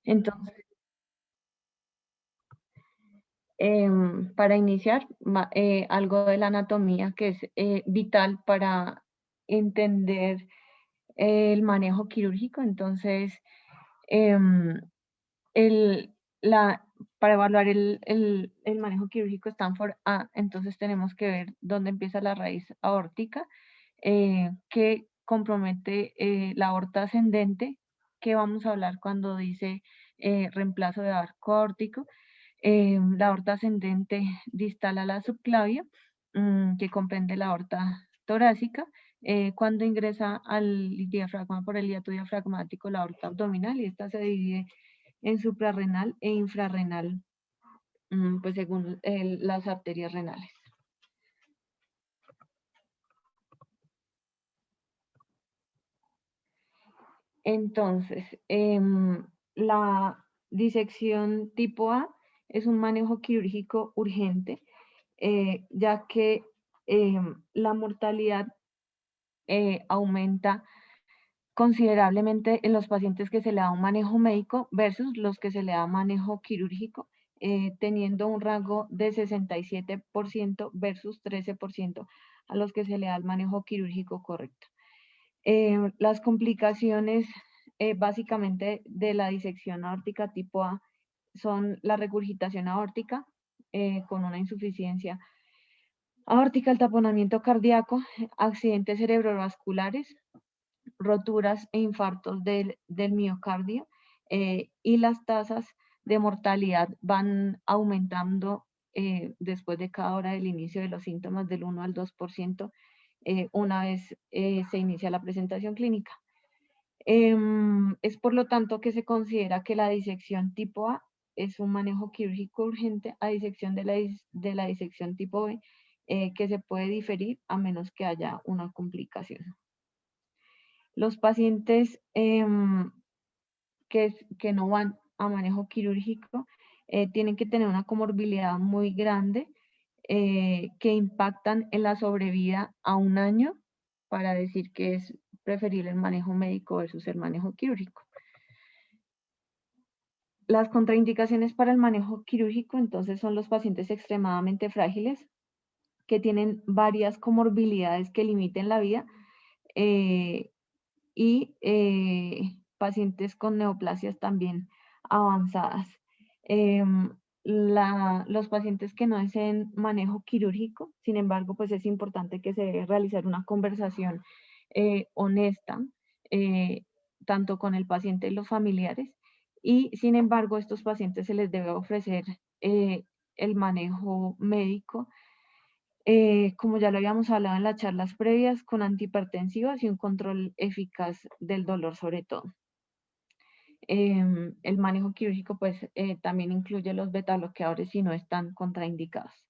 Entonces, para iniciar, algo de la anatomía que es vital para entender el manejo quirúrgico. Entonces, em, el, la, para evaluar el manejo quirúrgico Stanford A, entonces tenemos que ver dónde empieza la raíz aórtica, que compromete la aorta ascendente, que vamos a hablar cuando dice reemplazo de arco aórtico. La aorta ascendente distal a la subclavia, que comprende la aorta torácica. Cuando ingresa al diafragma por el hiato diafragmático, la aorta abdominal, y esta se divide en suprarrenal e infrarrenal, pues según las arterias renales. Entonces, la disección tipo A es un manejo quirúrgico urgente, ya que la mortalidad aumenta considerablemente en los pacientes que se le da un manejo médico versus los que se le da manejo quirúrgico, teniendo un rango de 67% versus 13% a los que se le da el manejo quirúrgico correcto. Las complicaciones básicamente de la disección aórtica tipo A son la regurgitación aórtica con una insuficiencia aórtica, el taponamiento cardíaco, accidentes cerebrovasculares, roturas e infartos del miocardio, y las tasas de mortalidad van aumentando después de cada hora del inicio de los síntomas del 1 al 2%, una vez se inicia la presentación clínica. Es por lo tanto que se considera que la disección tipo A es un manejo quirúrgico urgente a disección de la disección tipo B, que se puede diferir a menos que haya una complicación. Los pacientes que no van a manejo quirúrgico tienen que tener una comorbilidad muy grande, que impactan en la sobrevida a 1 año, para decir que es preferible el manejo médico versus el manejo quirúrgico. Las contraindicaciones para el manejo quirúrgico, entonces, son los pacientes extremadamente frágiles, que tienen varias comorbilidades que limiten la vida, y pacientes con neoplasias también avanzadas. Los pacientes que no deseen manejo quirúrgico, sin embargo, pues es importante que se debe realizar una conversación honesta, eh, tanto con el paciente y los familiares, y sin embargo, a estos pacientes se les debe ofrecer el manejo médico, como ya lo habíamos hablado en las charlas previas, con antihipertensivas y un control eficaz del dolor sobre todo. El manejo quirúrgico pues también incluye los betabloqueadores si no están contraindicados.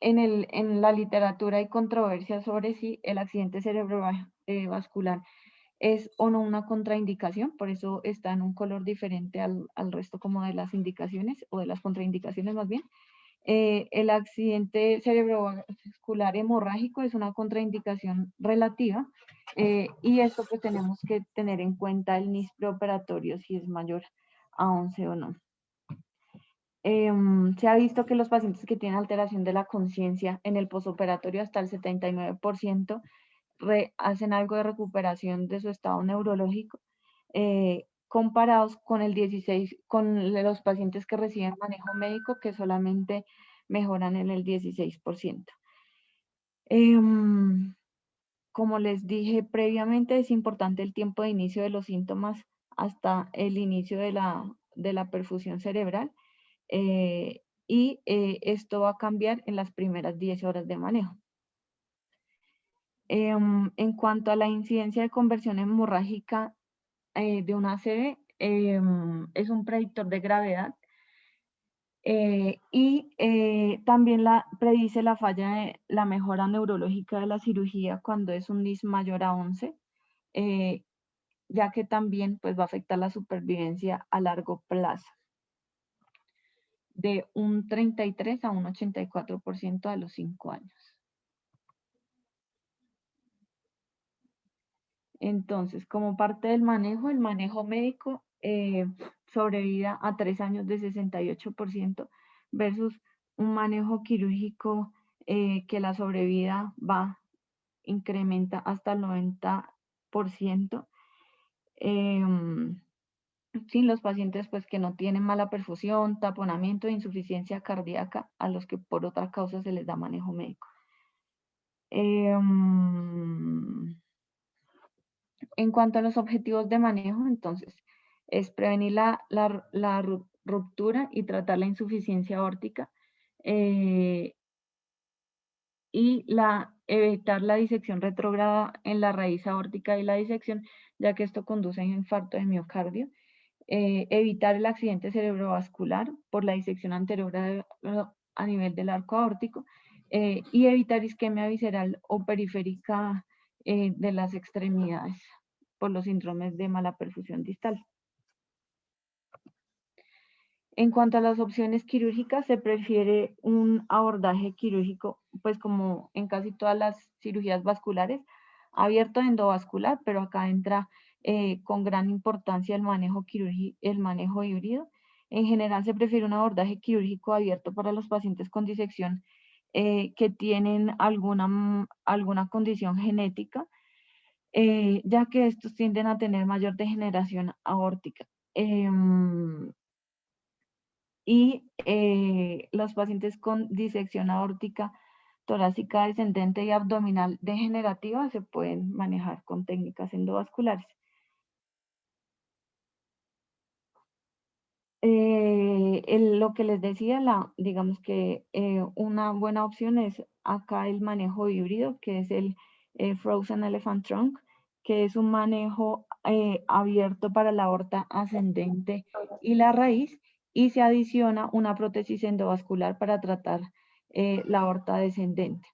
En la literatura hay controversia sobre si el accidente cerebrovascular es o no una contraindicación, por eso está en un color diferente al resto como de las indicaciones o de las contraindicaciones más bien. El accidente cerebrovascular hemorrágico es una contraindicación relativa, y esto pues tenemos que tener en cuenta el NIS preoperatorio si es mayor a 11 o no. Se ha visto que los pacientes que tienen alteración de la conciencia en el posoperatorio, hasta el 79% hacen algo de recuperación de su estado neurológico, comparados con con los pacientes que reciben manejo médico, que solamente mejoran en el 16%. Como les dije previamente, es importante el tiempo de inicio de los síntomas hasta el inicio de la perfusión cerebral, y esto va a cambiar en las primeras 10 horas de manejo. En cuanto a la incidencia de conversión hemorrágica de una ACV, es un predictor de gravedad, y también predice la falla de la mejora neurológica de la cirugía cuando es un NIS mayor a 11, ya que también pues, va a afectar la supervivencia a largo plazo, de un 33 a un 84% a los 5 años. Entonces, como parte del manejo, el manejo médico sobrevida a 3 años de 68% versus un manejo quirúrgico que la sobrevida incrementa hasta el 90%. Sin los pacientes pues que no tienen mala perfusión, taponamiento e insuficiencia cardíaca a los que por otra causa se les da manejo médico. En cuanto a los objetivos de manejo, entonces, es prevenir la ruptura y tratar la insuficiencia aórtica y evitar la disección retrógrada en la raíz aórtica y la disección, ya que esto conduce a infarto de miocardio. Evitar el accidente cerebrovascular por la disección anterior a nivel del arco aórtico y evitar isquemia visceral o periférica de las extremidades por los síndromes de mala perfusión distal. En cuanto a las opciones quirúrgicas, se prefiere un abordaje quirúrgico, pues como en casi todas las cirugías vasculares, abierto endovascular, pero acá entra con gran importancia el manejo el manejo híbrido. En general se prefiere un abordaje quirúrgico abierto para los pacientes con disección que tienen alguna condición genética, ya que estos tienden a tener mayor degeneración aórtica. Y los pacientes con disección aórtica torácica descendente y abdominal degenerativa se pueden manejar con técnicas endovasculares. Lo que les decía, digamos que una buena opción es acá el manejo híbrido, que es el Frozen Elephant Trunk, que es un manejo abierto para la aorta ascendente y la raíz, y se adiciona una prótesis endovascular para tratar la aorta descendente.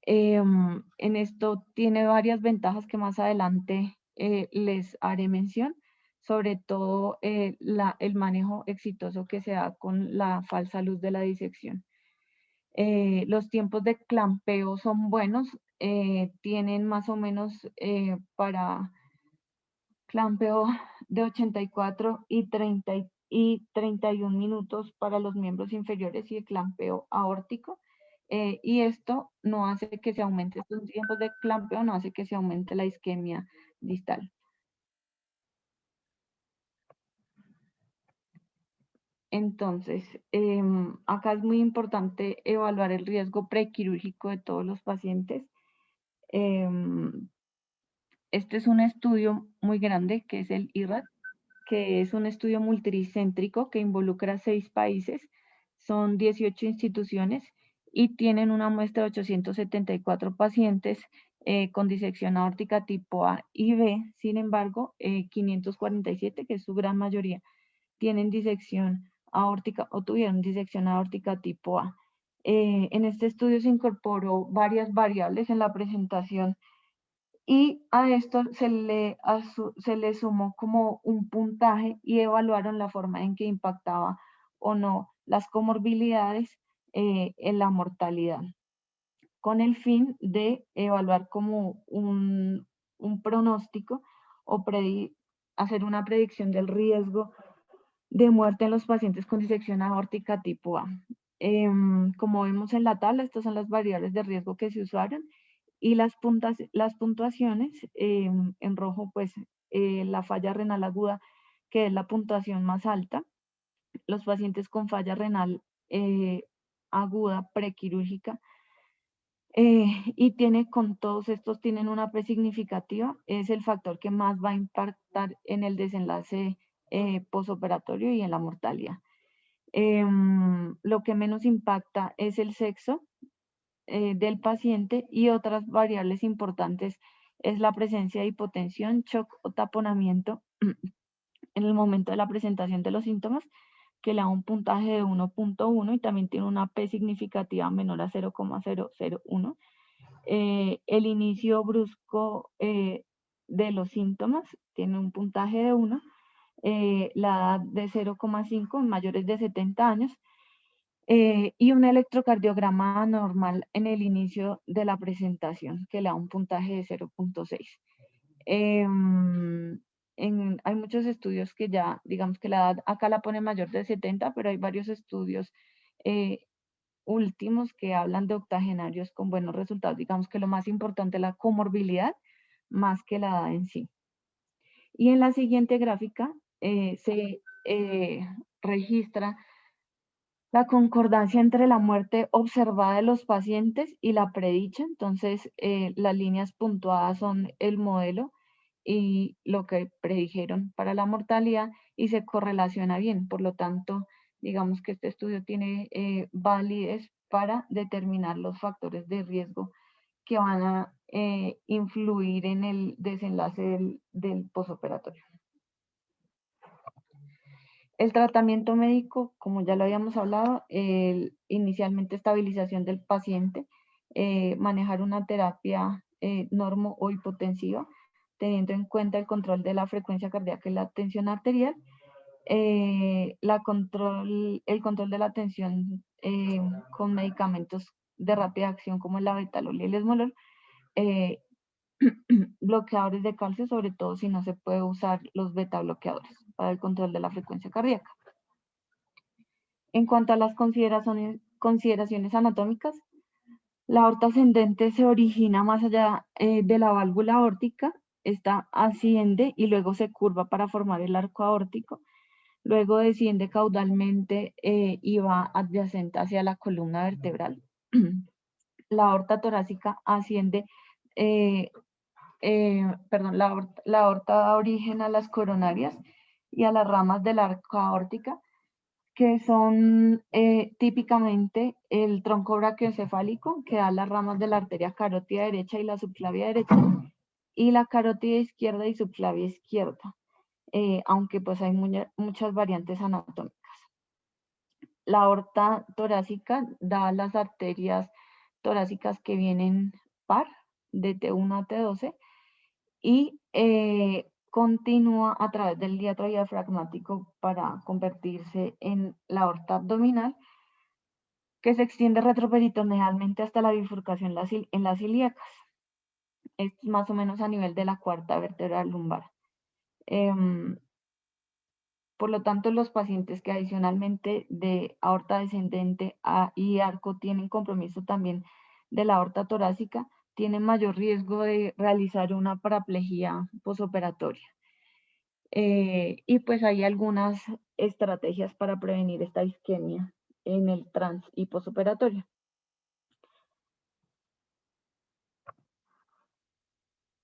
En esto tiene varias ventajas que más adelante les haré mención, sobre todo el manejo exitoso que se da con la falsa luz de la disección. Los tiempos de clampeo son buenos, tienen más o menos para clampeo de 84 y 31 minutos para los miembros inferiores y el clampeo aórtico. Y esto no hace que se aumente, estos tiempos de clampeo no hace que se aumente la isquemia distal. Entonces, acá es muy importante evaluar el riesgo prequirúrgico de todos los pacientes. Este es un estudio muy grande que es el IRAD, que es un estudio multicéntrico que involucra 6 países, son 18 instituciones y tienen una muestra de 874 pacientes con disección aórtica tipo A y B. Sin embargo, 547, que es su gran mayoría, tienen disección aórtica o tuvieron disección aórtica tipo A. En este estudio se incorporó varias variables en la presentación y a esto se le sumó como un puntaje y evaluaron la forma en que impactaba o no las comorbilidades en la mortalidad, con el fin de evaluar como un pronóstico o hacer una predicción del riesgo de muerte en los pacientes con disección aórtica tipo A. Como vemos en la tabla, estas son las variables de riesgo que se usaron y las puntuaciones, en rojo, pues la falla renal aguda, que es la puntuación más alta. Los pacientes con falla renal aguda prequirúrgica y con todos estos tienen una P significativa, es el factor que más va a impactar en el desenlace posoperatorio y en la mortalidad. Lo que menos impacta es el sexo del paciente y otras variables importantes es la presencia de hipotensión, shock o taponamiento en el momento de la presentación de los síntomas, que le da un puntaje de 1.1 y también tiene una P significativa menor a 0,001. El inicio brusco de los síntomas tiene un puntaje de 1, la edad de 0,5 en mayores de 70 años y un electrocardiograma normal en el inicio de la presentación que le da un puntaje de 0.6. Hay muchos estudios que ya, digamos que la edad acá la pone mayor de 70, pero hay varios estudios últimos que hablan de octogenarios con buenos resultados. Digamos que lo más importante es la comorbilidad más que la edad en sí. Y en la siguiente gráfica se registra la concordancia entre la muerte observada de los pacientes y la predicha. Entonces, las líneas puntuadas son el modelo y lo que predijeron para la mortalidad y se correlaciona bien. Por lo tanto, digamos que este estudio tiene validez para determinar los factores de riesgo que van a influir en el desenlace del posoperatorio. El tratamiento médico, como ya lo habíamos hablado, inicialmente estabilización del paciente, manejar una terapia normo o hipotensiva, teniendo en cuenta el control de la frecuencia cardíaca y la tensión arterial, el control de la tensión con medicamentos de rápida acción como el labetalol y el esmolol, bloqueadores de calcio, sobre todo si no se puede usar los beta bloqueadores para el control de la frecuencia cardíaca. En cuanto a las consideraciones anatómicas, la aorta ascendente se origina más allá de la válvula aórtica, esta asciende y luego se curva para formar el arco aórtico, luego desciende caudalmente y va adyacente hacia la columna vertebral. La aorta torácica asciende, la aorta da origen a las coronarias y a las ramas del arco aórtica, que son típicamente el tronco brachiocefálico, que da las ramas de la arteria carótida derecha y la subclavia derecha, y la carótida izquierda y subclavia izquierda, aunque pues hay muchas variantes anatómicas. La aorta torácica da las arterias torácicas que vienen par, de T1 a T12, y continúa a través del diafragmático para convertirse en la aorta abdominal, que se extiende retroperitonealmente hasta la bifurcación en las ilíacas. Esto es más o menos a nivel de la cuarta vértebra lumbar. Por lo tanto, los pacientes que adicionalmente de aorta descendente y arco tienen compromiso también de la aorta torácica, tienen mayor riesgo de realizar una paraplegia posoperatoria. Y pues hay algunas estrategias para prevenir esta isquemia en el trans y posoperatorio.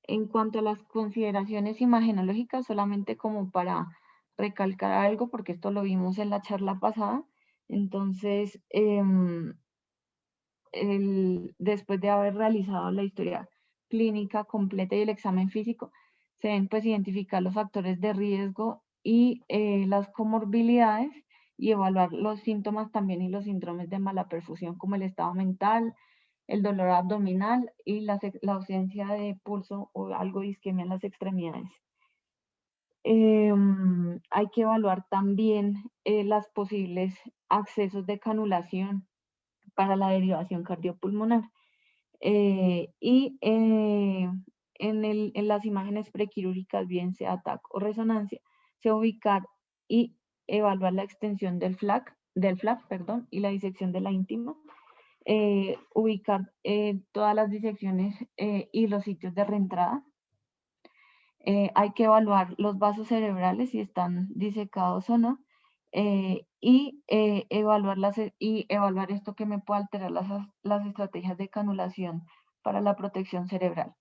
En cuanto a las consideraciones imagenológicas, solamente como para recalcar algo, porque esto lo vimos en la charla pasada, entonces, después de haber realizado la historia clínica completa y el examen físico, se deben pues identificar los factores de riesgo y las comorbilidades y evaluar los síntomas también y los síndromes de mala perfusión como el estado mental, el dolor abdominal y la ausencia de pulso o algo de isquemia en las extremidades. Hay que evaluar también los posibles accesos de canulación para la derivación cardiopulmonar. En las imágenes prequirúrgicas, bien sea TAC o resonancia, se ubicar y evaluar la extensión del flap, y la disección de la íntima, ubicar todas las disecciones y los sitios de reentrada. Hay que evaluar los vasos cerebrales si están disecados o no, y evaluar esto que me puede alterar las estrategias de canulación para la protección cerebral.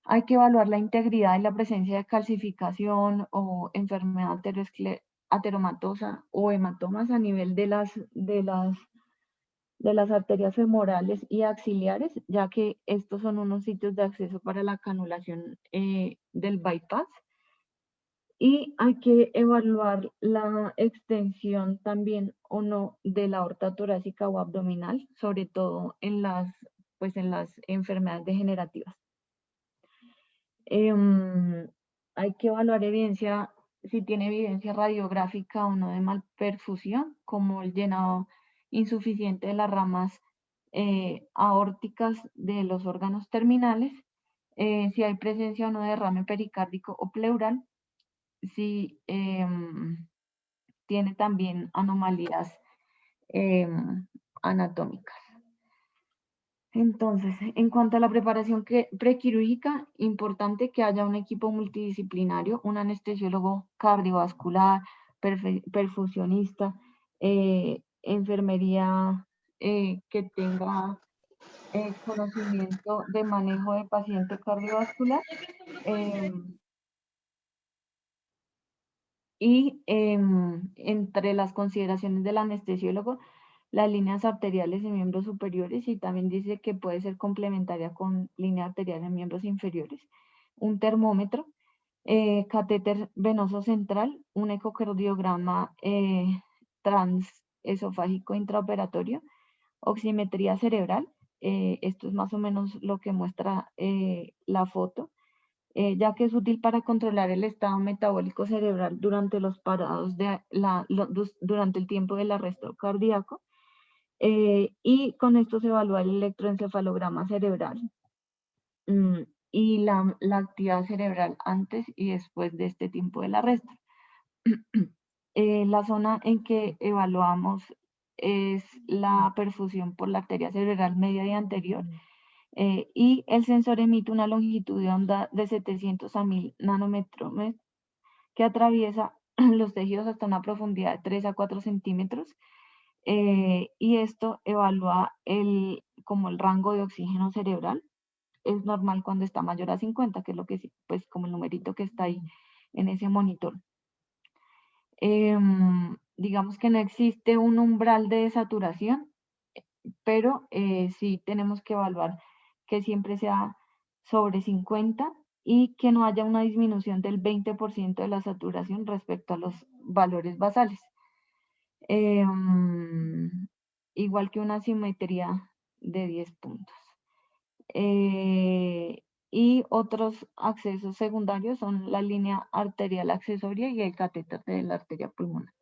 Hay que evaluar la integridad y la presencia de calcificación o enfermedad ateromatosa o hematomas a nivel de las arterias femorales y axilares, ya que estos son unos sitios de acceso para la canulación del bypass. Y hay que evaluar la extensión también o no de la aorta torácica o abdominal, sobre todo en las enfermedades degenerativas. Hay que evaluar si tiene evidencia radiográfica o no de malperfusión, como el llenado insuficiente de las ramas aórticas de los órganos terminales, si hay presencia o no de derrame pericárdico o pleural, si tiene también anomalías anatómicas. Entonces, en cuanto a la preparación prequirúrgica, importante que haya un equipo multidisciplinario, un anestesiólogo cardiovascular, perfusionista, enfermería que tenga conocimiento de manejo de paciente cardiovascular, y entre las consideraciones del anestesiólogo, las líneas arteriales en miembros superiores, y también dice que puede ser complementaria con línea arterial en miembros inferiores, un termómetro, catéter venoso central, un ecocardiograma transesofágico intraoperatorio, oximetría cerebral, esto es más o menos lo que muestra la foto, ya que es útil para controlar el estado metabólico cerebral durante los parados durante el tiempo del arresto cardíaco. Y con esto se evalúa el electroencefalograma cerebral y la actividad cerebral antes y después de este tiempo del arresto. La zona en que evaluamos es la perfusión por la arteria cerebral media y anterior, y el sensor emite una longitud de onda de 700 a 1000 nanómetros que atraviesa los tejidos hasta una profundidad de 3 a 4 centímetros, y esto evalúa como el rango de oxígeno cerebral. Es normal cuando está mayor a 50, que es lo que, pues como el numerito que está ahí en ese monitor. Digamos que no existe un umbral de saturación, pero sí tenemos que evaluar que siempre sea sobre 50 y que no haya una disminución del 20% de la saturación respecto a los valores basales. Igual que una simetría de 10 puntos. Y otros accesos secundarios son la línea arterial accesoria y el catéter de la arteria pulmonar.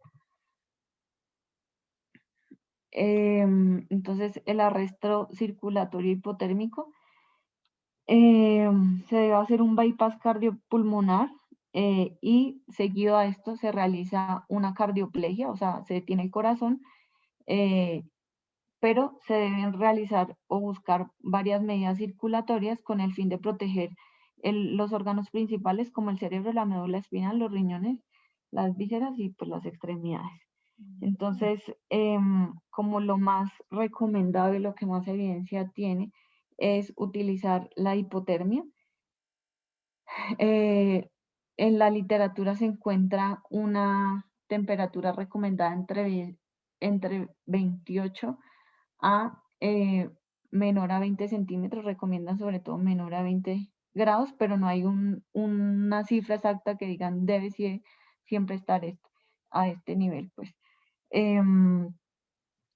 Entonces, el arresto circulatorio hipotérmico, se debe hacer un bypass cardiopulmonar, y seguido a esto se realiza una cardioplegia, o sea, se detiene el corazón, pero se deben realizar o buscar varias medidas circulatorias con el fin de proteger los órganos principales como el cerebro, la médula espinal, los riñones, las vísceras y pues las extremidades. Entonces, como lo más recomendable, lo que más evidencia tiene, es utilizar la hipotermia. En la literatura se encuentra una temperatura recomendada entre 28 a menor a 20 centímetros, recomiendan sobre todo menor a 20 grados, pero no hay una cifra exacta que digan debe siempre estar a este nivel, pues.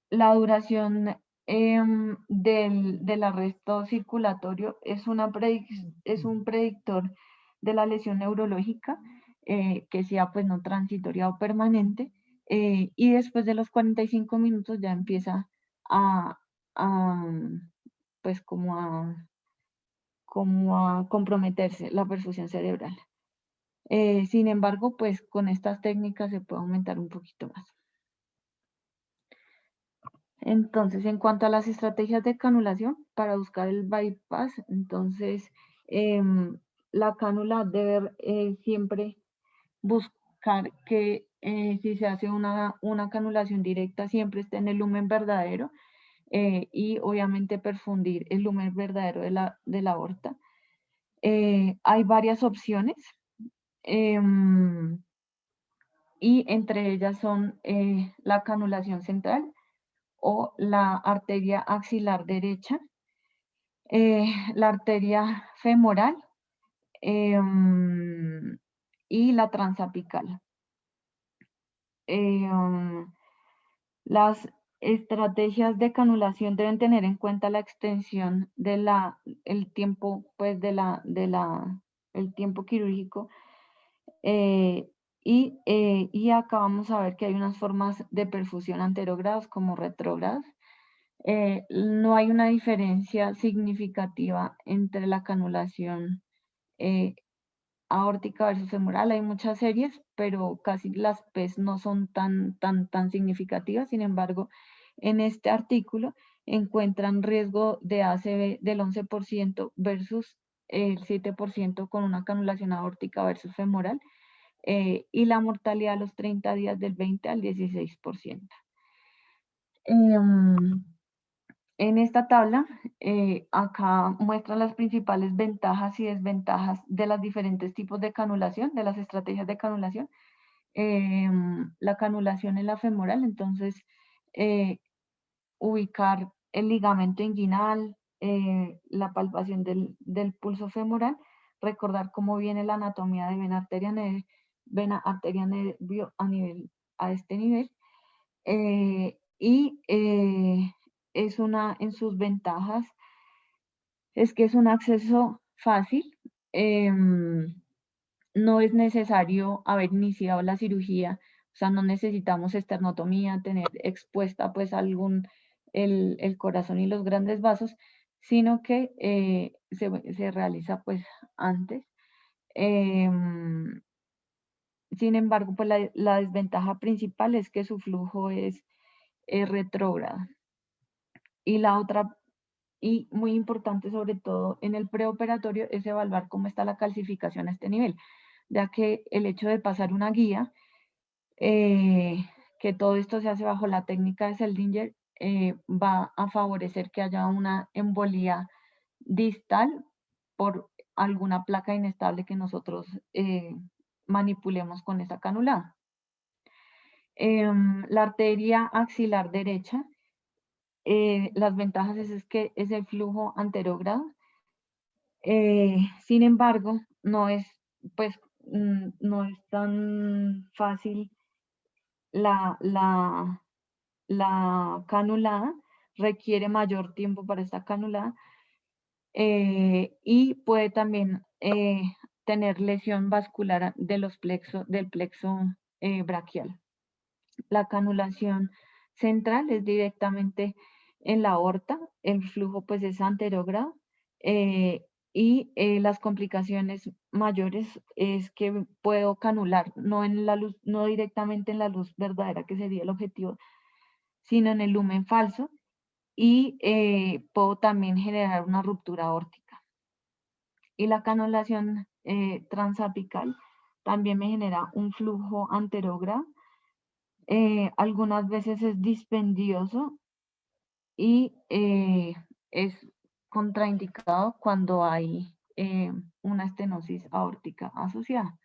La duración del arresto circulatorio es un predictor de la lesión neurológica, que sea pues no transitoria o permanente, y después de los 45 minutos ya empieza a, a, pues como a comprometerse la perfusión cerebral. Sin embargo, pues con estas técnicas se puede aumentar un poquito más. Entonces, en cuanto a las estrategias de canulación para buscar el bypass, entonces la cánula debe siempre buscar que si se hace una canulación directa, siempre esté en el lumen verdadero, y obviamente perfundir el lumen verdadero de la aorta. Hay varias opciones, y entre ellas son la canulación central o la arteria axilar derecha, la arteria femoral y la transapical. Las estrategias de canulación deben tener en cuenta la extensión el tiempo, pues, el tiempo quirúrgico, y acá vamos a ver que hay unas formas de perfusión anterogrados como retrógrados. No hay una diferencia significativa entre la canulación aórtica versus femoral. Hay muchas series, pero casi las PES no son tan significativas. Sin embargo, en este artículo encuentran riesgo de ACV del 11% versus el 7% con una canulación aórtica versus femoral, y la mortalidad a los 30 días del 20 al 16%. En esta tabla, acá muestran las principales ventajas y desventajas de los diferentes tipos de canulación, de las estrategias de canulación. La canulación en la femoral, entonces, ubicar el ligamento inguinal, la palpación del pulso femoral, recordar cómo viene la anatomía de vena, arteria, nervio a este nivel, y en sus ventajas es que es un acceso fácil. No es necesario haber iniciado la cirugía, o sea, no necesitamos esternotomía, tener expuesta pues el corazón y los grandes vasos, sino que se realiza pues antes. Sin embargo, pues la desventaja principal es que su flujo es retrógrado. Y la otra, y muy importante sobre todo en el preoperatorio, es evaluar cómo está la calcificación a este nivel, ya que el hecho de pasar una guía, que todo esto se hace bajo la técnica de Seldinger, va a favorecer que haya una embolía distal por alguna placa inestable que nosotros manipulemos con esa canulada. La arteria axilar derecha, las ventajas es que es el flujo anterogrado. Sin embargo, pues, no es tan fácil la canulada, requiere mayor tiempo para esta canulada, y puede también tener lesión vascular del plexo braquial. La canulación central es directamente en la aorta, el flujo pues es anterógrado, y las complicaciones mayores es que puedo canular, no en la luz, no directamente en la luz verdadera, que sería el objetivo, sino en el lumen falso, y puedo también generar una ruptura aórtica. Y la canulación transapical también me genera un flujo anterógrado. Algunas veces es dispendioso y es contraindicado cuando hay una estenosis aórtica asociada.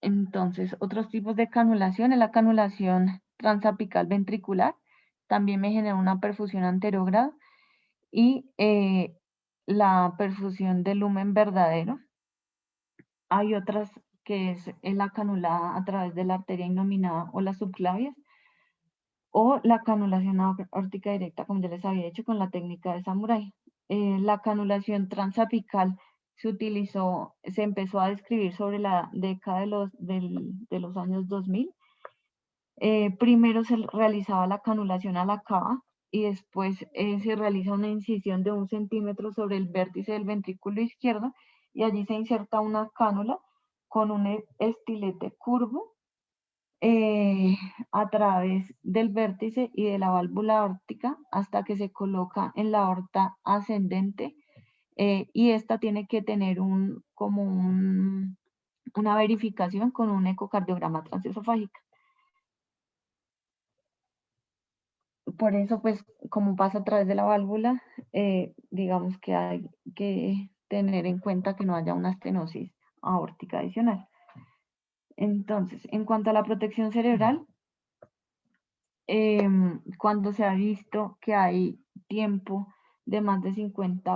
Entonces, otros tipos de canulación es la canulación transapical ventricular. También me genera una perfusión anterogrado y la perfusión del lumen verdadero. Hay otras que es la canulada a través de la arteria innominada o las subclavias, o la canulación aórtica directa, como ya les había dicho, con la técnica de Samurai. La canulación transapical se empezó a describir sobre la década de los años 2000. Primero se realizaba la canulación a la cava y después se realiza una incisión de 1 centímetro sobre el vértice del ventrículo izquierdo, y allí se inserta una cánula con un estilete curvo a través del vértice y de la válvula aórtica hasta que se coloca en la aorta ascendente, y esta tiene que tener una verificación con un ecocardiograma transesofágico. Por eso, pues, como pasa a través de la válvula, digamos que hay que tener en cuenta que no haya una estenosis aórtica adicional. Entonces, en cuanto a la protección cerebral, cuando se ha visto que hay tiempo de más de 50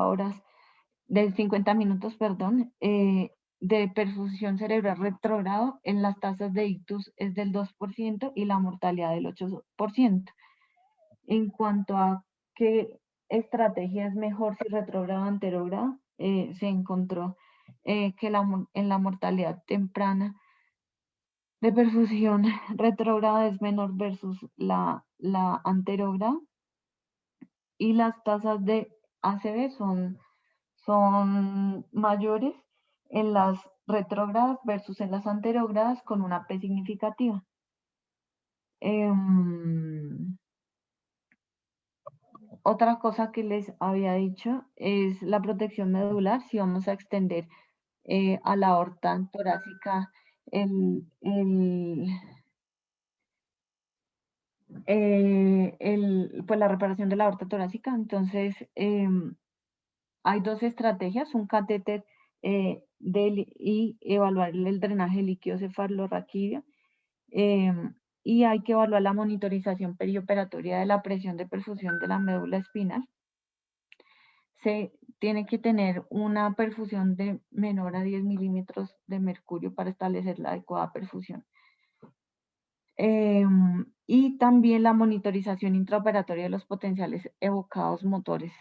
minutos, perdón, de perfusión cerebral retrógrado, en las tasas de ictus es del 2% y la mortalidad del 8%. En cuanto a qué estrategia es mejor, si retrógrado o anterógrado, se encontró que en la mortalidad temprana de perfusión retrógrada es menor versus la anterógrada, y las tasas de ACV son mayores en las retrógradas versus en las anterógradas con una P significativa. Otra cosa que les había dicho es la protección medular. Si vamos a extender a la aorta torácica pues la reparación de la aorta torácica, entonces hay dos estrategias: un catéter y evaluar el drenaje líquido cefalorraquídeo, y hay que evaluar la monitorización perioperatoria de la presión de perfusión de la médula espinal. Se tiene que tener una perfusión de menor a 10 milímetros de mercurio para establecer la adecuada perfusión. Y también la monitorización intraoperatoria de los potenciales evocados motores.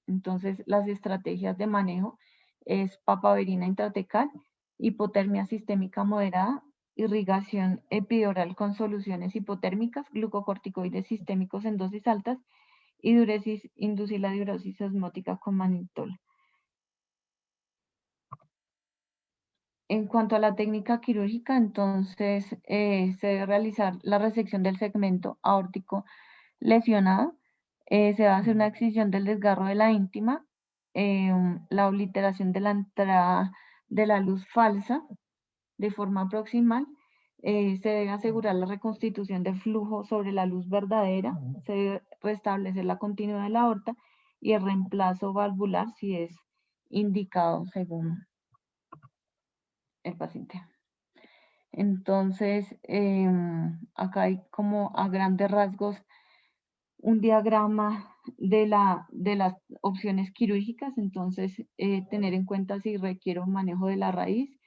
Entonces, las estrategias de manejo es papaverina intratecal, hipotermia sistémica moderada, irrigación epidural con soluciones hipotérmicas, glucocorticoides sistémicos en dosis altas y diuresis, inducir la diuresis osmótica con mannitol. En cuanto a la técnica quirúrgica, entonces se debe realizar la resección del segmento aórtico lesionado, se va a hacer una excisión del desgarro de la íntima, la obliteración de la entrada de la luz falsa de forma proximal, se debe asegurar la reconstitución de flujo sobre la luz verdadera, se debe restablecer la continuidad de la aorta y el reemplazo valvular si es indicado según el paciente. Entonces, acá hay como a grandes rasgos un diagrama de las opciones quirúrgicas. Entonces, tener en cuenta si requiere un manejo de la raíz,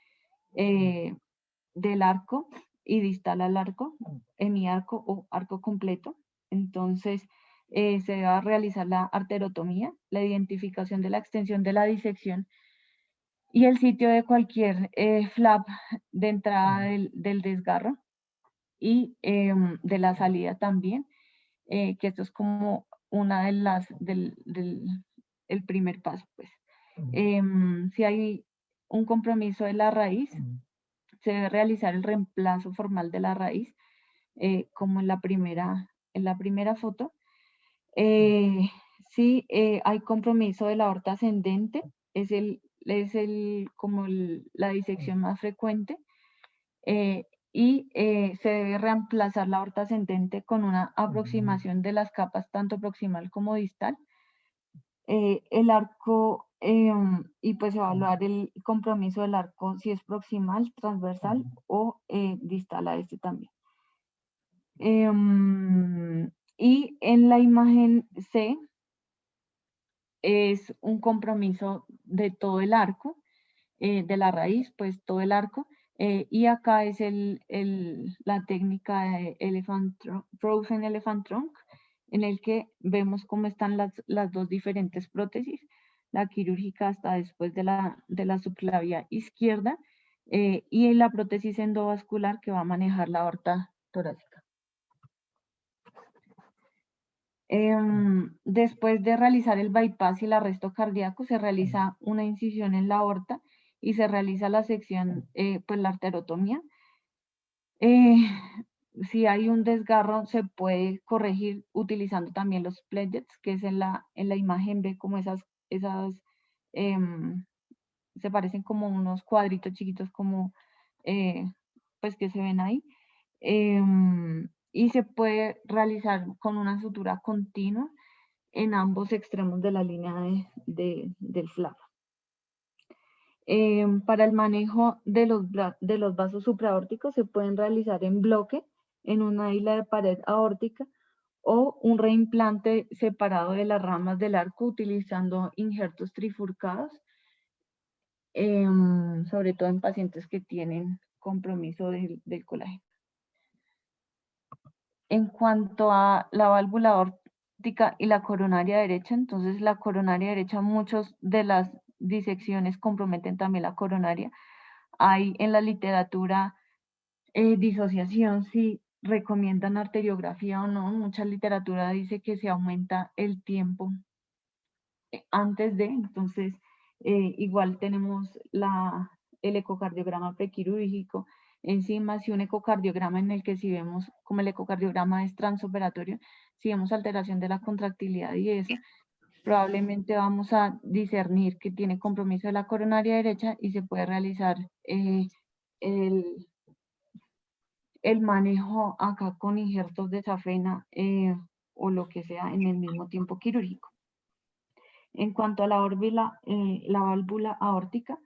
del arco y distal al arco, hemiarco o arco completo. Entonces, se va a realizar la arterotomía, la identificación de la extensión de la disección y el sitio de cualquier flap de entrada del desgarro y de la salida también, que esto es como una de las el primer paso, pues. Si hay un compromiso de la raíz, se debe realizar el reemplazo formal de la raíz, como en la primera foto. Si hay compromiso de la aorta ascendente, es como la disección más frecuente, y se debe reemplazar la aorta ascendente con una aproximación de las capas tanto proximal como distal. El arco, y pues evaluar el compromiso del arco si es proximal, transversal o distal a este también. Y en la imagen C es un compromiso de todo el arco, de la raíz, pues todo el arco. Y acá es la técnica de Frozen Elephant Trunk, en el que vemos cómo están las dos diferentes prótesis. La quirúrgica hasta después de la subclavia izquierda, y la prótesis endovascular que va a manejar la aorta torácica. Después de realizar el bypass y el arresto cardíaco, se realiza una incisión en la aorta y se realiza la sección, pues la arterotomía. Si hay un desgarro, se puede corregir utilizando también los platelets, que es en la imagen B, como esas se parecen como unos cuadritos chiquitos, como pues que se ven ahí. Y se puede realizar con una sutura continua en ambos extremos de la línea del flap. Para el manejo de los vasos supraórticos se pueden realizar en bloque en una isla de pared aórtica o un reimplante separado de las ramas del arco utilizando injertos trifurcados, sobre todo en pacientes que tienen compromiso del colágeno. En cuanto a la válvula aórtica y la coronaria derecha, entonces la coronaria derecha, muchas de las disecciones comprometen también la coronaria. Hay en la literatura disociación, si recomiendan arteriografía o no. Mucha literatura dice que se aumenta el tiempo antes de, entonces igual tenemos el ecocardiograma prequirúrgico. Encima, si un ecocardiograma en el que si vemos, como el ecocardiograma es transoperatorio, si vemos alteración de la contractilidad y eso, probablemente vamos a discernir que tiene compromiso de la coronaria derecha y se puede realizar el, el manejo acá con injertos de safena o lo que sea en el mismo tiempo quirúrgico. En cuanto a la válvula aórtica,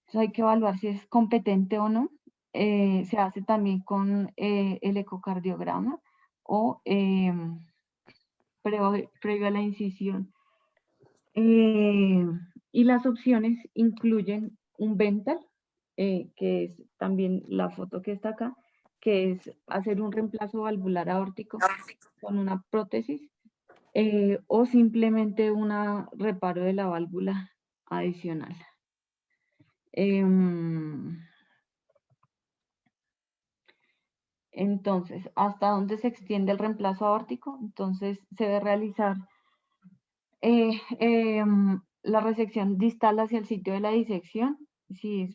pues hay que evaluar si es competente o no. Se hace también con el ecocardiograma o previo a la incisión. Y las opciones incluyen un Vental, que es también la foto que está acá, que es hacer un reemplazo valvular aórtico con una prótesis, o simplemente un reparo de la válvula adicional. Entonces, ¿hasta dónde se extiende el reemplazo aórtico? Entonces, se debe realizar la resección distal hacia el sitio de la disección, si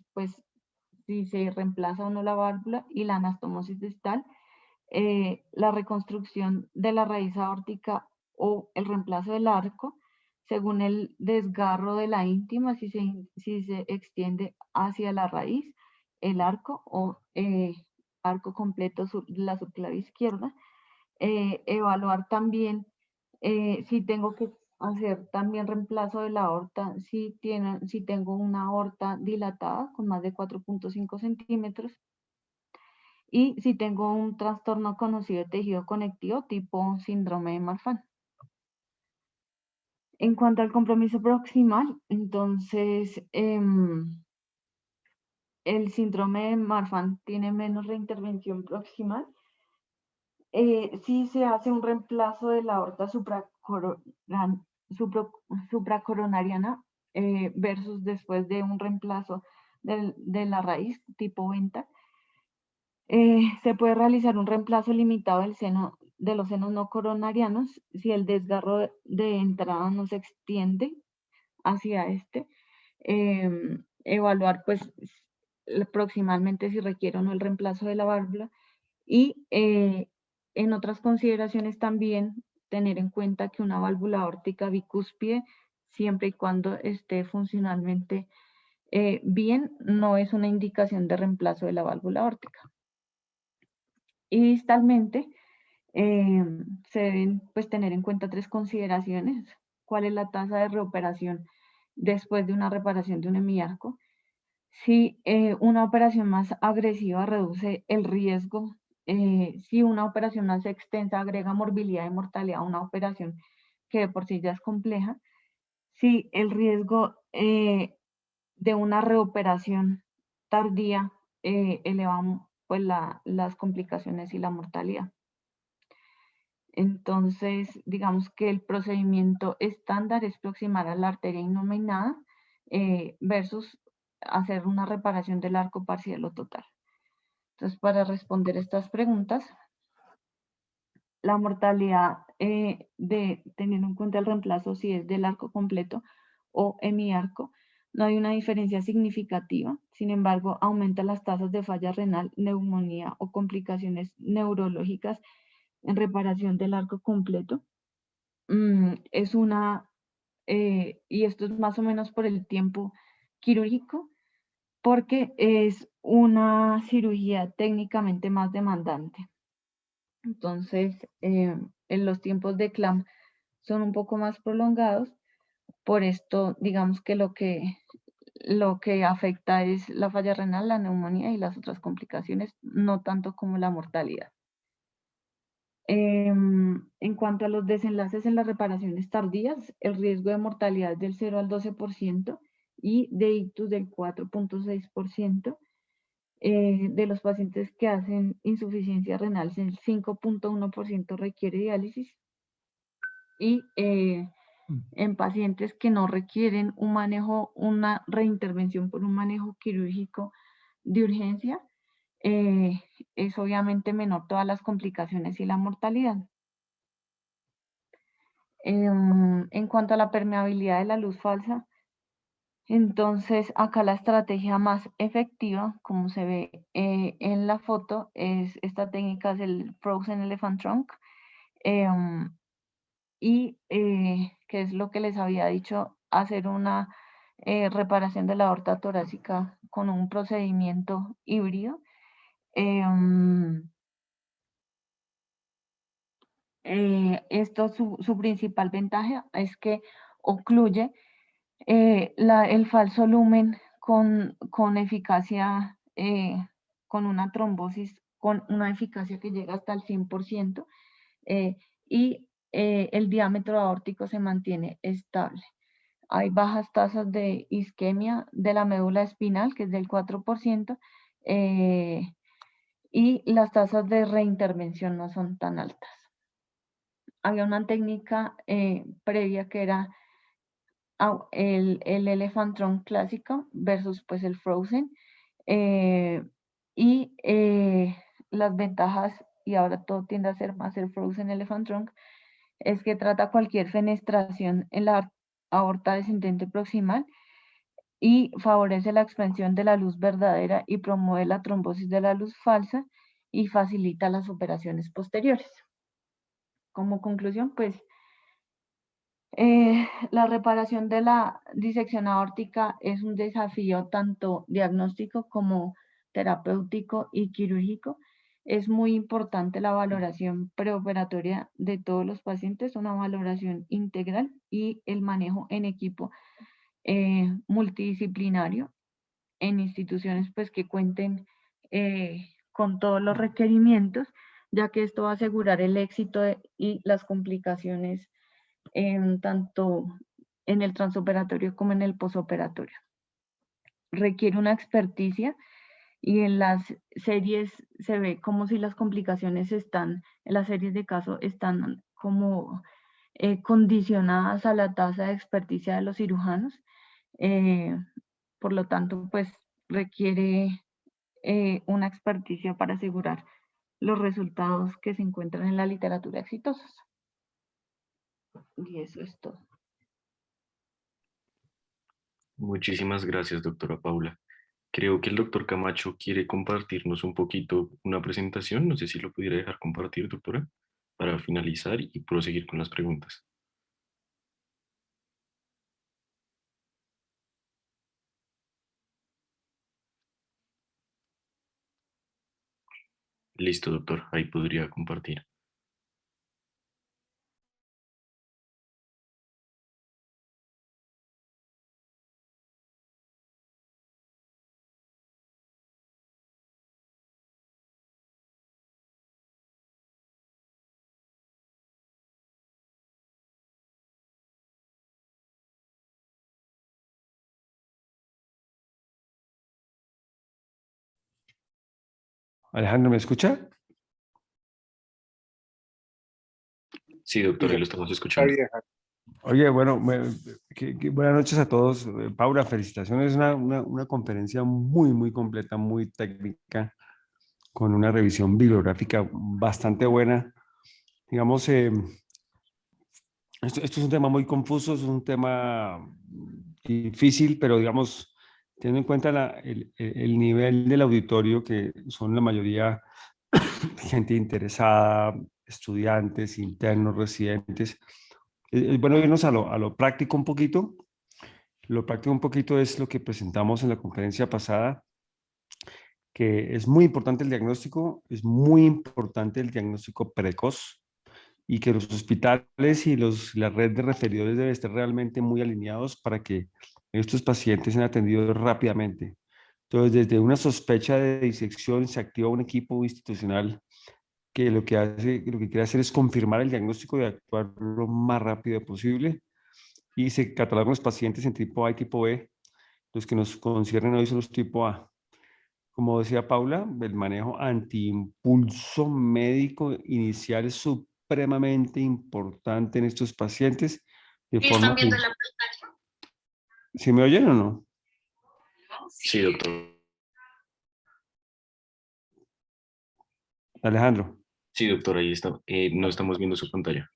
se reemplaza o no la válvula, y la anastomosis distal, la reconstrucción de la raíz aórtica o el reemplazo del arco, según el desgarro de la íntima, si se extiende hacia la raíz, el arco o arco completo la subclave izquierda. Evaluar también si tengo que hacer también reemplazo de la aorta, si tengo una aorta dilatada con más de 4.5 centímetros, y si tengo un trastorno conocido de tejido conectivo tipo síndrome de Marfan. En cuanto al compromiso proximal, entonces el síndrome de Marfan tiene menos reintervención proximal. Si se hace un reemplazo de la aorta supracoronariana versus después de un reemplazo de la raíz tipo venta, se puede realizar un reemplazo limitado de los senos no coronarianos si el desgarro de entrada no se extiende hacia este. Evaluar pues proximalmente si requiere o no el reemplazo de la válvula, y en otras consideraciones también tener en cuenta que una válvula aórtica bicúspide, siempre y cuando esté funcionalmente bien, no es una indicación de reemplazo de la válvula aórtica. Y distalmente se deben pues tener en cuenta 3 consideraciones. ¿Cuál es la tasa de reoperación después de una reparación de un hemiarco? Si una operación más agresiva reduce el riesgo, si una operación más extensa agrega morbilidad y mortalidad a una operación que de por sí ya es compleja, si el riesgo de una reoperación tardía eleva pues las complicaciones y la mortalidad. Entonces, digamos que el procedimiento estándar es proximar a la arteria innominada versus hacer una reparación del arco parcial o total. Entonces, para responder estas preguntas, la mortalidad teniendo en cuenta el reemplazo si es del arco completo o hemiarco, no hay una diferencia significativa. Sin embargo, aumenta las tasas de falla renal, neumonía o complicaciones neurológicas en reparación del arco completo. Y esto es más o menos por el tiempo quirúrgico, porque es una cirugía técnicamente más demandante. Entonces, en los tiempos de CLAM son un poco más prolongados. Por esto, digamos que lo que afecta es la falla renal, la neumonía y las otras complicaciones, no tanto como la mortalidad. En cuanto a los desenlaces en las reparaciones tardías, el riesgo de mortalidad es del 0 al 12% y de ictus del 4.6%. De los pacientes que hacen insuficiencia renal, el 5.1% requiere diálisis, y en pacientes que no requieren una reintervención por un manejo quirúrgico de urgencia, es obviamente menor todas las complicaciones y la mortalidad. En cuanto a la permeabilidad de la luz falsa, entonces acá la estrategia más efectiva, como se ve en la foto, es esta técnica, es el Frozen Elephant Trunk, y que es lo que les había dicho, hacer una reparación de la aorta torácica con un procedimiento híbrido. Esto, su principal ventaja es que ocluye el falso lumen con eficacia, con una trombosis, con una eficacia que llega hasta el 100%, y el diámetro aórtico se mantiene estable. Hay bajas tasas de isquemia de la médula espinal, que es del 4%, y las tasas de reintervención no son tan altas. Había una técnica previa que era el Elephant Trunk clásico versus pues el Frozen, y las ventajas, y ahora todo tiende a ser más el Frozen Elephant Trunk, es que trata cualquier fenestración en la aorta descendente proximal y favorece la expansión de la luz verdadera y promueve la trombosis de la luz falsa y facilita las operaciones posteriores. Como conclusión, pues la reparación de la disección aórtica es un desafío tanto diagnóstico como terapéutico y quirúrgico. Es muy importante la valoración preoperatoria de todos los pacientes, una valoración integral y el manejo en equipo multidisciplinario en instituciones pues que cuenten con todos los requerimientos, ya que esto va a asegurar el éxito y las complicaciones tanto en el transoperatorio como en el posoperatorio. Requiere una experticia y en las series se ve como si las complicaciones están, en las series de caso están como condicionadas a la tasa de experticia de los cirujanos. Por lo tanto, pues requiere una experticia para asegurar los resultados que se encuentran en la literatura exitosos. Y eso es todo. Muchísimas gracias, doctora Paula. Creo que el doctor Camacho quiere compartirnos un poquito una presentación. No sé si lo pudiera dejar compartir, doctora, para finalizar y proseguir con las preguntas. Listo, doctor. Ahí podría compartir. Alejandro, ¿me escucha? Sí, doctor, ahí lo estamos Está escuchando. bien. Oye, bueno, buenas noches a todos. Paula, felicitaciones. Una conferencia muy, muy completa, muy técnica, con una revisión bibliográfica bastante buena. Digamos, esto es un tema muy confuso, es un tema difícil, pero digamos, teniendo en cuenta el nivel del auditorio, que son la mayoría gente interesada, estudiantes, internos, residentes, es bueno irnos a lo práctico un poquito. Lo práctico un poquito es lo que presentamos en la conferencia pasada, que es muy importante el diagnóstico, es muy importante el diagnóstico precoz y que los hospitales y la red de referidores deben estar realmente muy alineados para que estos pacientes sean atendidos rápidamente. Entonces, desde una sospecha de disección se activa un equipo institucional que lo que hace, lo que quiere hacer es confirmar el diagnóstico y actuar lo más rápido posible. Y se catalogan los pacientes en tipo A y tipo B. Los que nos conciernen hoy son los tipo A. Como decía Paula, el manejo antiimpulso médico inicial es supremamente importante en estos pacientes. De ¿Sí forma están que, viendo la pantalla? ¿sí me oyen o no? Sí, doctor. Alejandro. Sí, doctor, ahí está. No estamos viendo su pantalla.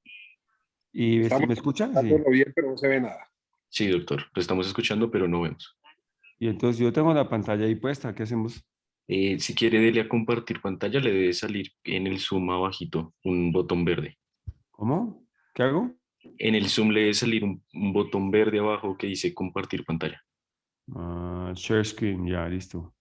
¿Y Estamos me escucha? Sí. escuchándolo bien, pero no se ve nada. Sí, doctor, lo estamos escuchando, pero no vemos. Y entonces yo tengo la pantalla ahí puesta. ¿Qué hacemos? Si quiere, dele a compartir pantalla, le debe salir en el Zoom abajito un botón verde. ¿Cómo? ¿Qué hago? En el Zoom le debe salir un botón verde abajo que dice compartir pantalla. Share screen, ya, listo.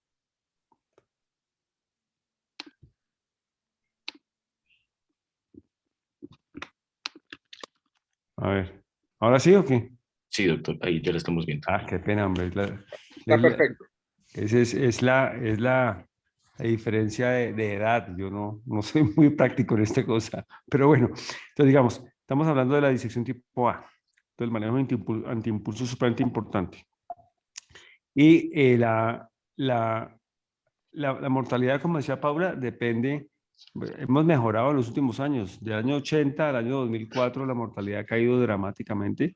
A ver. ¿Ahora sí o qué? Sí, doctor, ahí ya la estamos viendo. Ah, qué pena, hombre. Está perfecto. Esa es la diferencia de edad. Yo no soy muy práctico en esta cosa. Pero bueno, entonces digamos, estamos hablando de la disección tipo A. Entonces el manejo antiimpulso es supremamente importante. Y la mortalidad, como decía Paula, depende. Hemos mejorado en los últimos años. Del año 80 al año 2004, la mortalidad ha caído dramáticamente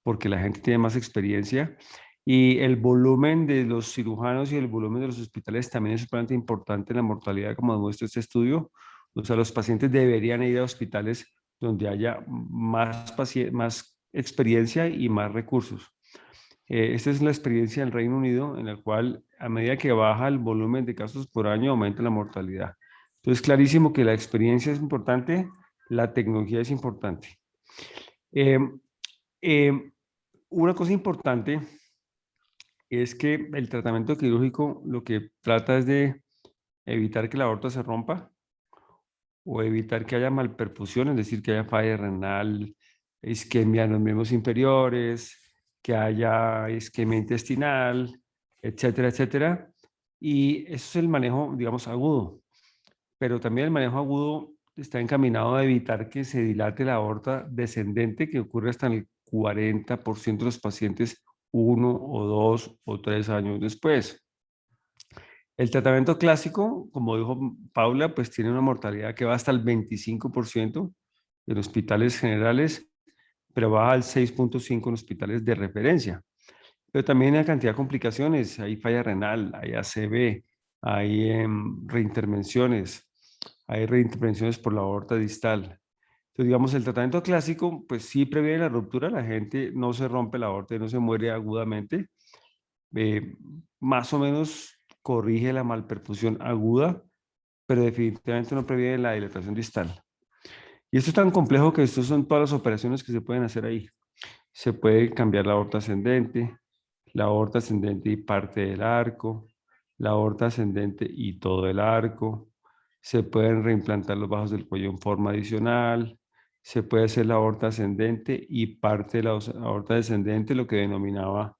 porque la gente tiene más experiencia y el volumen de los cirujanos y el volumen de los hospitales también es bastante importante en la mortalidad, como demuestra este estudio. O sea, los pacientes deberían ir a hospitales donde haya más experiencia y más recursos. Esta es la experiencia del Reino Unido, en la cual a medida que baja el volumen de casos por año, aumenta la mortalidad. Entonces, clarísimo que la experiencia es importante, la tecnología es importante. Eh, eh, una cosa importante es que el tratamiento quirúrgico lo que trata es de evitar que la aorta se rompa o evitar que haya malperfusión, es decir, que haya falla renal, isquemia en los miembros inferiores, que haya isquemia intestinal, etcétera, etcétera. Y eso es el manejo, digamos, agudo. Pero también el manejo agudo está encaminado a evitar que se dilate la aorta descendente, que ocurre hasta en el 40% de los pacientes 1 o 2 o 3 años después. El tratamiento clásico, como dijo Paula, pues tiene una mortalidad que va hasta el 25% en hospitales generales, pero baja al 6.5% en hospitales de referencia. Pero también hay cantidad de complicaciones, hay falla renal, hay ACV, hay reintervenciones, hay reintervenciones por la aorta distal. Entonces, digamos, el tratamiento clásico, pues sí previene la ruptura, la gente no se rompe la aorta y no se muere agudamente, más o menos corrige la malperfusión aguda, pero definitivamente no previene la dilatación distal. Y esto es tan complejo que estas son todas las operaciones que se pueden hacer ahí. Se puede cambiar la aorta ascendente y parte del arco, la aorta ascendente y todo el arco. Se pueden reimplantar los bajos del cuello en forma adicional. Se puede hacer la aorta ascendente y parte de la aorta descendente, lo que denominaba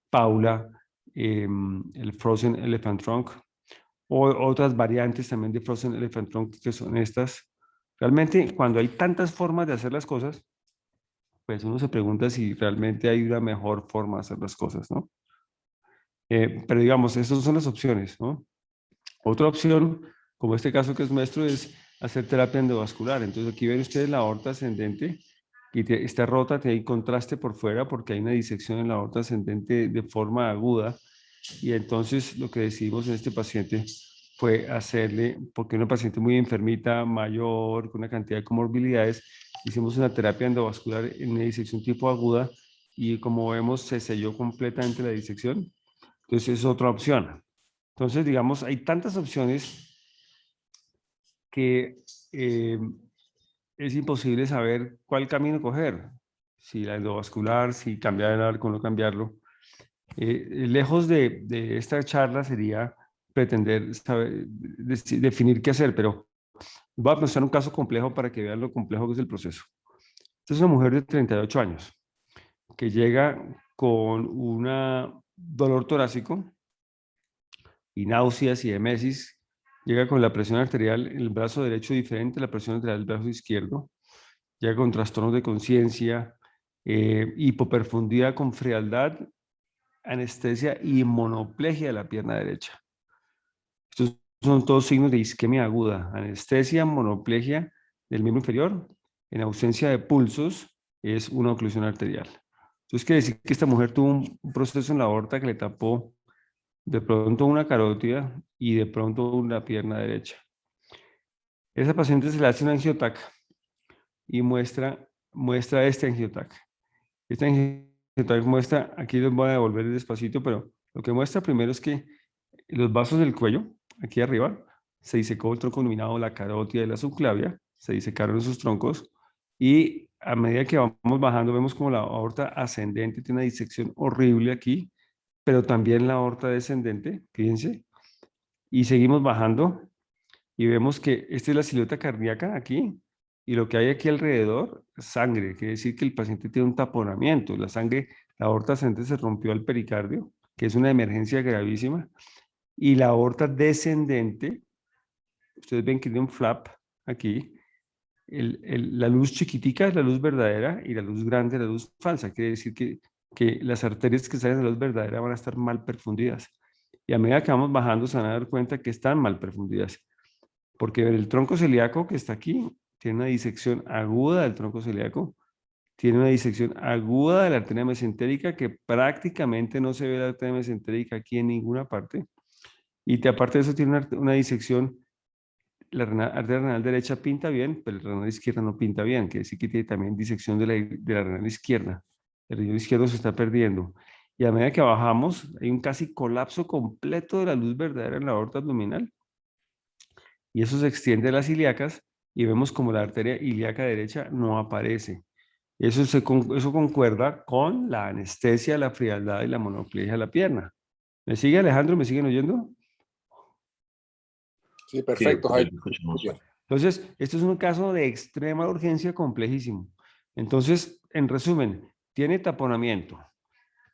Paula el Frozen Elephant Trunk, o otras variantes también de Frozen Elephant Trunk que son estas. Realmente, cuando hay tantas formas de hacer las cosas, pues uno se pregunta si realmente hay una mejor forma de hacer las cosas, ¿no? Pero digamos, esas son las opciones, ¿no? Otra opción, como este caso que es nuestro, es hacer terapia endovascular. Entonces aquí ven ustedes la aorta ascendente y está rota, tiene contraste por fuera porque hay una disección en la aorta ascendente de forma aguda. Y entonces lo que decidimos en este paciente fue hacerle, porque una paciente muy enfermita, mayor, con una cantidad de comorbilidades, hicimos una terapia endovascular en una disección tipo aguda y como vemos se selló completamente la disección. Entonces es otra opción. Entonces, digamos, hay tantas opciones que es imposible saber cuál camino coger. Si la endovascular, si cambiar el arco o no cambiarlo. Lejos de esta charla sería pretender definir qué hacer, pero voy a pensar un caso complejo para que vean lo complejo que es el proceso. Esta es una mujer de 38 años que llega con un dolor torácico y náuseas y emesis, llega con la presión arterial en el brazo derecho diferente a la presión arterial del brazo izquierdo, llega con trastornos de conciencia, hipoperfundidad con frialdad, anestesia y monoplegia de la pierna derecha. Estos son todos signos de isquemia aguda, anestesia, monoplegia del miembro inferior, en ausencia de pulsos, es una oclusión arterial. Entonces quiere decir que esta mujer tuvo un proceso en la aorta que le tapó de pronto una carótida y de pronto una pierna derecha. Esa paciente se le hace un angiotac y muestra este angiotac. Este angiotac muestra, aquí les voy a devolver despacito, pero lo que muestra primero es que los vasos del cuello, aquí arriba, se disecó el tronco nominado, la carótida y la subclavia, se disecaron esos troncos, y a medida que vamos bajando vemos como la aorta ascendente tiene una disección horrible aquí, pero también la aorta descendente, fíjense, y seguimos bajando y vemos que esta es la silueta cardíaca aquí, y lo que hay aquí alrededor es sangre, quiere decir que el paciente tiene un taponamiento, la sangre, la aorta ascendente se rompió al pericardio, que es una emergencia gravísima, y la aorta descendente, ustedes ven que tiene un flap aquí, la luz chiquitica es la luz verdadera y la luz grande es la luz falsa, quiere decir que las arterias que salen de la luz verdadera van a estar mal perfundidas, y a medida que vamos bajando se van a dar cuenta que están mal perfundidas, porque el tronco celíaco que está aquí tiene una disección aguda del tronco celíaco, tiene una disección aguda de la arteria mesentérica que prácticamente no se ve la arteria mesentérica aquí en ninguna parte, y aparte de eso tiene una disección, la arteria renal derecha pinta bien, pero la renal izquierda no pinta bien, que decir que tiene también disección de la renal izquierda. El riñón izquierdo se está perdiendo. Y a medida que bajamos, hay un casi colapso completo de la luz verdadera en la aorta abdominal. Y eso se extiende a las ilíacas y vemos como la arteria ilíaca derecha no aparece. Eso concuerda con la anestesia, la frialdad y la monoclegia de la pierna. ¿Me sigue, Alejandro? ¿Me siguen oyendo? Sí, Sí, perfecto, doctor, ya Jaime. lo escuchamos. Entonces, esto es un caso de extrema urgencia complejísimo. Entonces, en resumen, tiene taponamiento,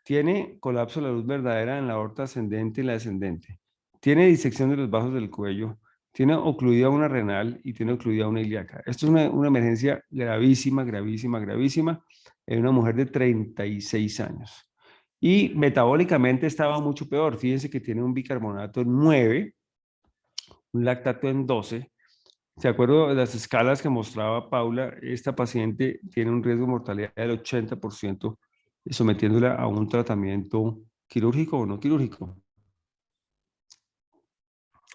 tiene colapso de la luz verdadera en la aorta ascendente y la descendente, tiene disección de los vasos del cuello, tiene ocluida una renal y tiene ocluida una ilíaca. Esto es una emergencia gravísima, gravísima, gravísima en una mujer de 36 años. Y metabólicamente estaba mucho peor. Fíjense que tiene un bicarbonato en 9, un lactato en 12. ¿Se acuerdan de las escalas que mostraba Paula? Esta paciente tiene un riesgo de mortalidad del 80%, sometiéndola a un tratamiento quirúrgico o no quirúrgico.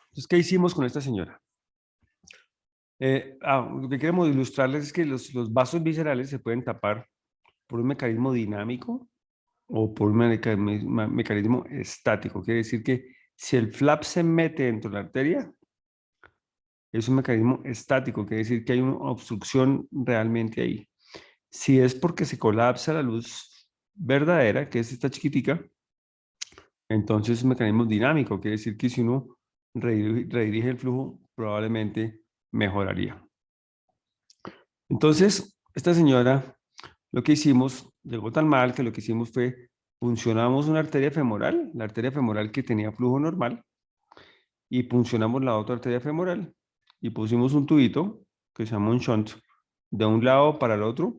Entonces, ¿qué hicimos con esta señora? Lo que queremos ilustrarles es que los vasos viscerales se pueden tapar por un mecanismo dinámico o por un mecanismo estático. Quiere decir que si el flap se mete dentro de la arteria, es un mecanismo estático, quiere decir que hay una obstrucción realmente ahí. Si es porque se colapsa la luz verdadera, que es esta chiquitica, entonces es un mecanismo dinámico, quiere decir que si uno redirige el flujo, probablemente mejoraría. Entonces, esta señora, lo que hicimos, llegó tan mal que lo que hicimos fue, puncionamos una arteria femoral, la arteria femoral que tenía flujo normal, y puncionamos la otra arteria femoral, y pusimos un tubito, que se llama un shunt, de un lado para el otro,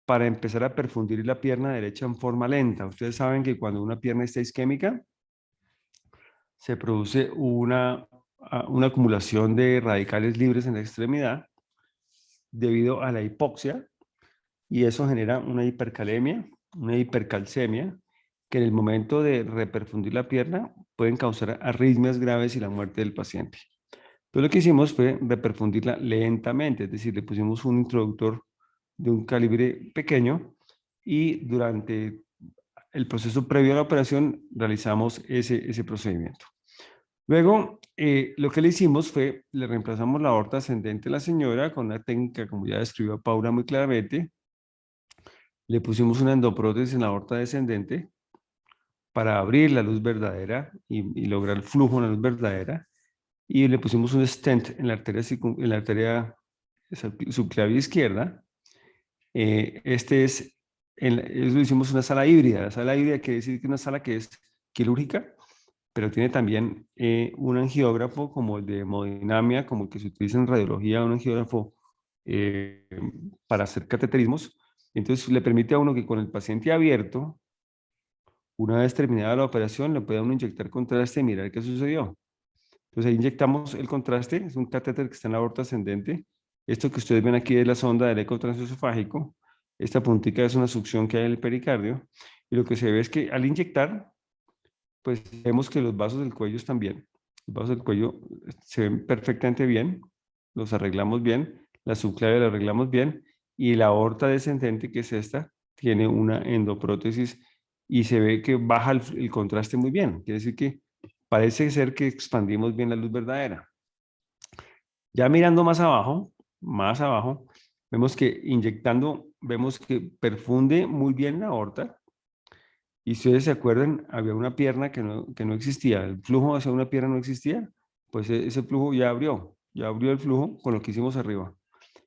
para empezar a perfundir la pierna derecha en forma lenta. Ustedes saben que cuando una pierna está isquémica, se produce una acumulación de radicales libres en la extremidad debido a la hipoxia, y eso genera una hipercalemia, una hipercalcemia, que en el momento de reperfundir la pierna pueden causar arritmias graves y la muerte del paciente. Entonces lo que hicimos fue reperfundirla lentamente, es decir, le pusimos un introductor de un calibre pequeño y durante el proceso previo a la operación realizamos ese procedimiento. Luego, lo que le hicimos fue, le reemplazamos la aorta ascendente a la señora con una técnica, como ya describió Paula muy claramente. Le pusimos una endoprótesis en la aorta descendente para abrir la luz verdadera y lograr el flujo en la luz verdadera. Y le pusimos un stent en la arteria subclavia izquierda. Eso hicimos una sala híbrida. La sala híbrida quiere decir que es una sala que es quirúrgica, pero tiene también un angiógrafo como el de hemodinamia, como el que se utiliza en radiología, un angiógrafo para hacer cateterismos. Entonces le permite a uno que con el paciente abierto, una vez terminada la operación, le puede a uno inyectar contraste y mirar qué sucedió. Entonces ahí inyectamos el contraste, es un catéter que está en la aorta ascendente. Esto que ustedes ven aquí es la sonda del eco transesofágico. Esta puntica es una succión que hay en el pericardio. Y lo que se ve es que al inyectar, pues vemos que los vasos del cuello están bien. Los vasos del cuello se ven perfectamente bien. los arreglamos bien, la subclavia la arreglamos bien, y la aorta descendente, que es esta, tiene una endoprótesis y se ve que baja el contraste muy bien. Quiere decir que parece ser que expandimos bien la luz verdadera. Ya mirando más abajo, vemos que inyectando, vemos que perfunde muy bien la aorta. Y si ustedes se acuerdan, había una pierna que no existía, el flujo hacia una pierna no existía, pues ese flujo ya abrió el flujo con lo que hicimos arriba.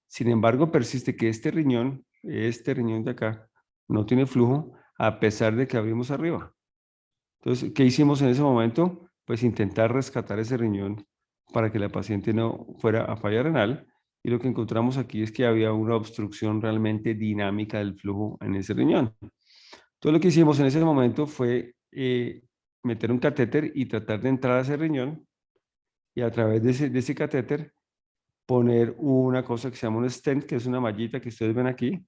Sin embargo, persiste que este riñón de acá, no tiene flujo a pesar de que abrimos arriba. Entonces, ¿qué hicimos en ese momento? Pues intentar rescatar ese riñón para que la paciente no fuera a falla renal. Y lo que encontramos aquí es que había una obstrucción realmente dinámica del flujo en ese riñón. Todo lo que hicimos en ese momento fue meter un catéter y tratar de entrar a ese riñón y a través de ese catéter poner una cosa que se llama un stent, que es una mallita que ustedes ven aquí,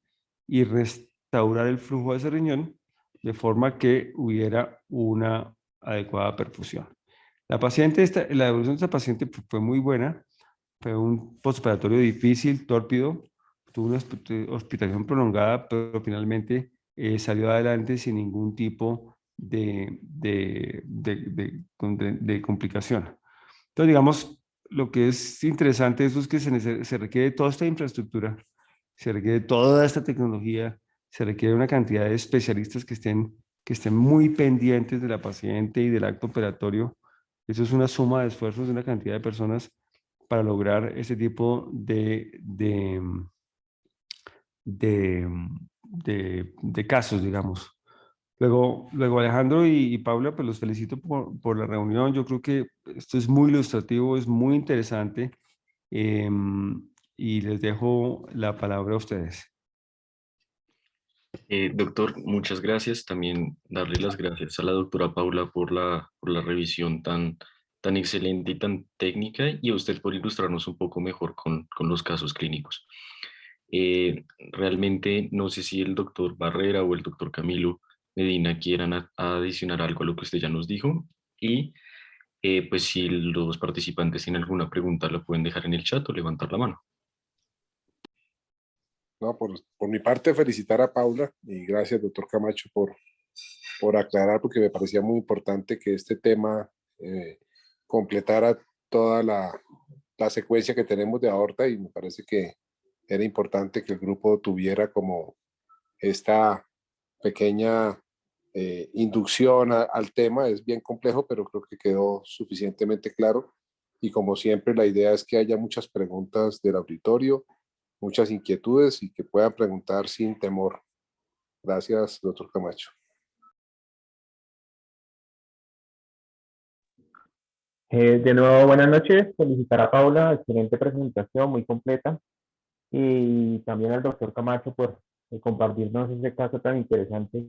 y restaurar el flujo de ese riñón de forma que hubiera una adecuada perfusión. La evolución de esta paciente fue muy buena, fue un postoperatorio difícil, tórpido, tuvo una hospitalización prolongada, pero finalmente salió adelante sin ningún tipo de complicación. Entonces, digamos, lo que es interesante es que se requiere toda esta infraestructura, se requiere toda esta tecnología, se requiere una cantidad de especialistas que estén muy pendientes de la paciente y del acto operatorio. Eso es una suma de esfuerzos de una cantidad de personas para lograr ese tipo de casos, digamos. Luego Alejandro y Paula, pues los felicito por la reunión. Yo creo que esto es muy ilustrativo, es muy interesante, y les dejo la palabra a ustedes. Doctor, muchas gracias. También darle las gracias a la doctora Paula por la revisión tan excelente y tan técnica, y a usted por ilustrarnos un poco mejor con los casos clínicos. Realmente no sé si el doctor Barrera o el doctor Camilo Medina quieran adicionar algo a lo que usted ya nos dijo, y pues si los participantes tienen alguna pregunta la pueden dejar en el chat o levantar la mano. No, por mi parte, felicitar a Paula y gracias, doctor Camacho, por aclarar, porque me parecía muy importante que este tema completara toda la secuencia que tenemos de aorta, y me parece que era importante que el grupo tuviera como esta pequeña inducción al tema. Es bien complejo, pero creo que quedó suficientemente claro. Y como siempre, la idea es que haya muchas preguntas del auditorio, muchas inquietudes, y que puedan preguntar sin temor. Gracias, doctor Camacho. De nuevo, buenas noches. Felicitar a Paula, excelente presentación, muy completa. Y también al doctor Camacho por compartirnos este caso tan interesante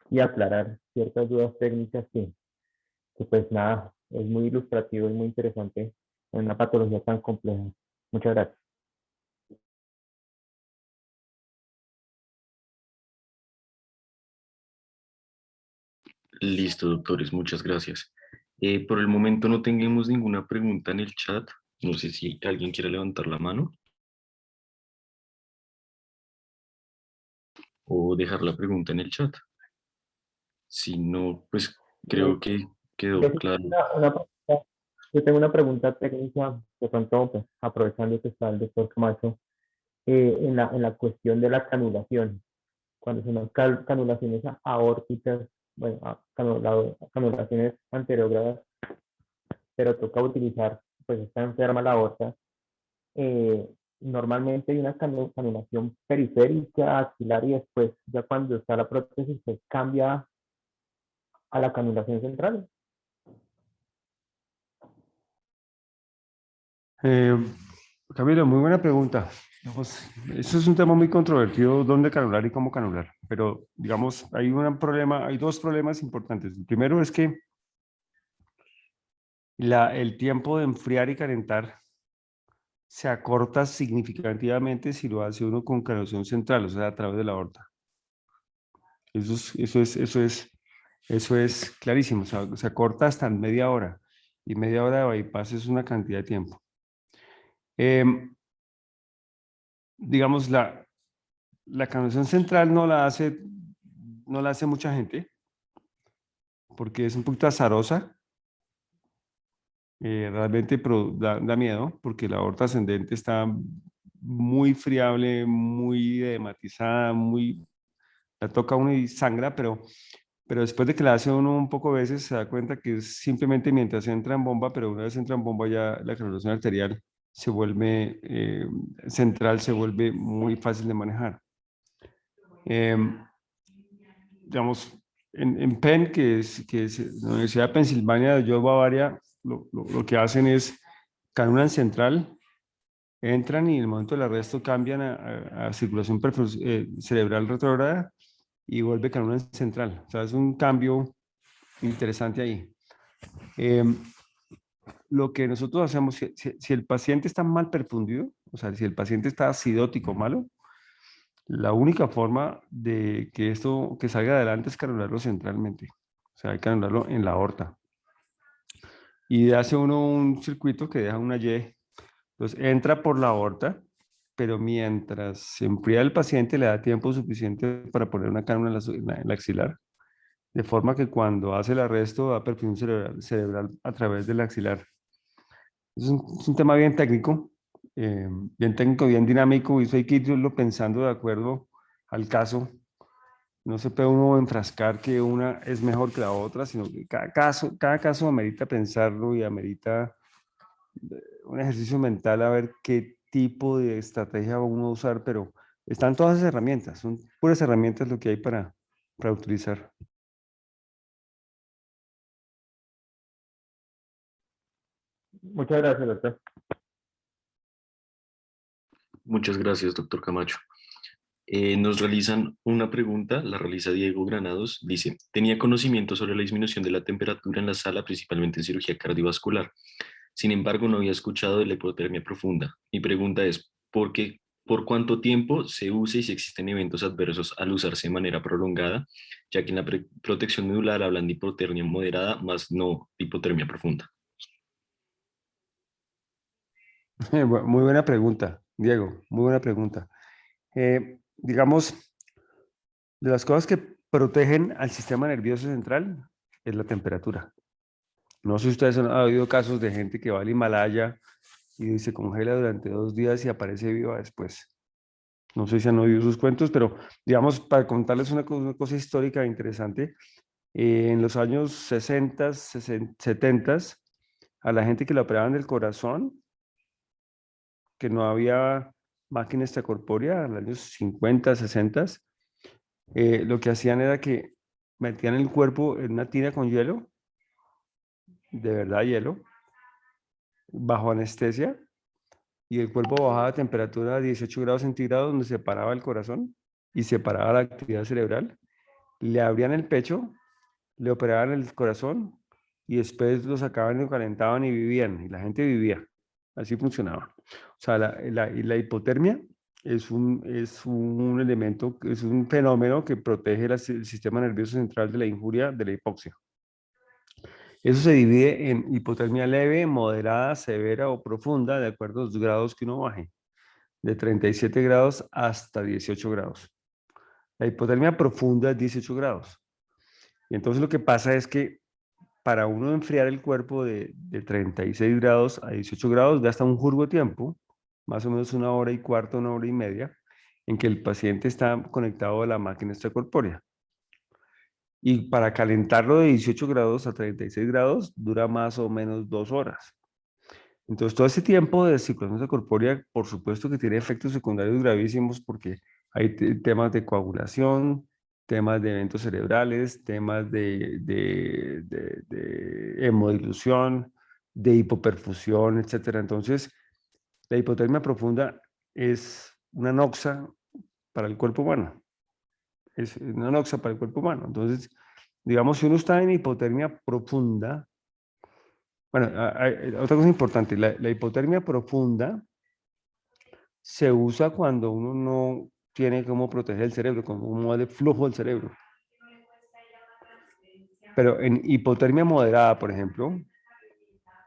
y aclarar ciertas dudas técnicas que pues nada, es muy ilustrativo y muy interesante en una patología tan compleja. Muchas gracias. Listo, doctores, muchas gracias. Por el momento no tenemos ninguna pregunta en el chat. No sé si alguien quiere levantar la mano o dejar la pregunta en el chat. Si no, pues creo que quedó claro. Yo tengo una pregunta técnica, de pronto, pues, aprovechando que está el doctor Camacho, en la cuestión de la canulación. Cuando son las canulaciones aórticas, bueno, canulaciones anteriogradas, pero toca utilizar, pues está enferma la aorta, normalmente hay una canulación periférica, axilar, y después, ya cuando está la prótesis, se cambia a la canulación central. Camilo, muy buena pregunta. Eso es un tema muy controvertido, dónde canular y cómo canular. Pero, digamos, hay dos problemas importantes. El primero es que el tiempo de enfriar y calentar se acorta significativamente si lo hace uno con canulación central, o sea, a través de la aorta. Eso es clarísimo. O sea, se acorta hasta en media hora. Y media hora de bypass es una cantidad de tiempo. digamos, la canalización central no la hace mucha gente, porque es un poquito azarosa. Realmente da miedo, porque la aorta ascendente está muy friable, muy edematizada, la toca uno y sangra, pero después de que la hace uno un poco veces se da cuenta que es simplemente mientras entra en bomba, pero una vez entra en bomba ya la coagulación arterial se vuelve central, se vuelve muy fácil de manejar. Digamos, en Penn, que es la Universidad de Pensilvania de York, Bavaria, lo que hacen es canulan central, entran y en el momento del arresto cambian a circulación cerebral retrógrada y vuelve canulan central. O sea, es un cambio interesante ahí. Lo que nosotros hacemos, si el paciente está mal perfundido, o sea, si el paciente está acidótico malo, la única forma de que esto que salga adelante es canularlo centralmente. O sea, hay que canularlo en la aorta. Y hace uno un circuito que deja una Y. Entonces entra por la aorta, pero mientras se enfría el paciente le da tiempo suficiente para poner una cánula en la axilar. De forma que cuando hace el arresto da perfusión cerebral a través del axilar. Es un tema bien técnico, bien dinámico, y eso hay que irlo pensando de acuerdo al caso. No se puede uno enfrascar que una es mejor que la otra, sino que cada caso amerita pensarlo y amerita un ejercicio mental a ver qué tipo de estrategia va uno a usar, pero están todas las herramientas, son puras herramientas lo que hay para utilizar. Muchas gracias, doctor. Muchas gracias, doctor Camacho. Nos realizan una pregunta, la realiza Diego Granados. Dice, tenía conocimiento sobre la disminución de la temperatura en la sala, principalmente en cirugía cardiovascular. Sin embargo, no había escuchado de la hipotermia profunda. Mi pregunta es, ¿por cuánto tiempo se usa y si existen eventos adversos al usarse de manera prolongada? Ya que en la protección medular hablan de hipotermia moderada, más no hipotermia profunda. Muy buena pregunta, Diego, muy buena pregunta. Digamos, de las cosas que protegen al sistema nervioso central es la temperatura. No sé si ustedes han habido casos de gente que va al Himalaya y se congela durante 2 días y aparece viva después. No sé si han oído sus cuentos, pero digamos, para contarles una cosa histórica interesante, en los años 60, 70, a la gente que le operaban del corazón, que no había máquina extracorpórea, en los años 50, 60, lo que hacían era que metían el cuerpo en una tina con hielo, de verdad hielo, bajo anestesia, y el cuerpo bajaba a temperatura a 18 grados centígrados, donde se paraba el corazón y se paraba la actividad cerebral. Le abrían el pecho, le operaban el corazón y después lo sacaban y lo calentaban y vivían, y la gente vivía. Así funcionaba. O sea, la hipotermia es un elemento, es un fenómeno que protege el sistema nervioso central de la injuria, de la hipoxia. Eso se divide en hipotermia leve, moderada, severa o profunda, de acuerdo a los grados que uno baje, de 37 grados hasta 18 grados. La hipotermia profunda es 18 grados. Y entonces lo que pasa es que para uno enfriar el cuerpo de 36 grados a 18 grados gasta un jurgo de tiempo, más o menos 1 hora y cuarto, 1 hora y media, en que el paciente está conectado a la máquina extracorpórea. Y para calentarlo de 18 grados a 36 grados dura más o menos 2 horas. Entonces, todo ese tiempo de circulación extracorpórea, por supuesto que tiene efectos secundarios gravísimos porque hay temas de coagulación, temas de eventos cerebrales, temas de hemodilución, de hipoperfusión, etc. Entonces, la hipotermia profunda es una noxa para el cuerpo humano. Es una noxa para el cuerpo humano. Entonces, digamos, si uno está en hipotermia profunda, bueno, hay otra cosa importante, la hipotermia profunda se usa cuando uno no tiene cómo proteger el cerebro, cuando uno va de flujo del cerebro. Pero en hipotermia moderada, por ejemplo,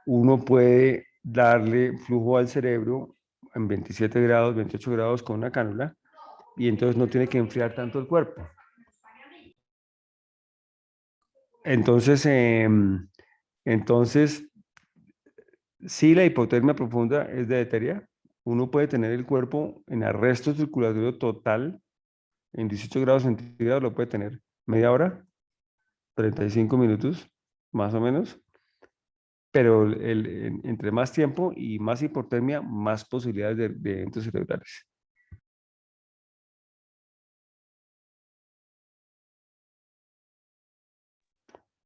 uno puede darle flujo al cerebro en 27 grados, 28 grados con una cánula y entonces no tiene que enfriar tanto el cuerpo. Entonces, sí, la hipotermia profunda es deleteria. Uno puede tener el cuerpo en arresto circulatorio total en 18 grados centígrados, lo puede tener media hora, 35 minutos, más o menos. Pero entre más tiempo y más hipotermia, más posibilidades de eventos cerebrales.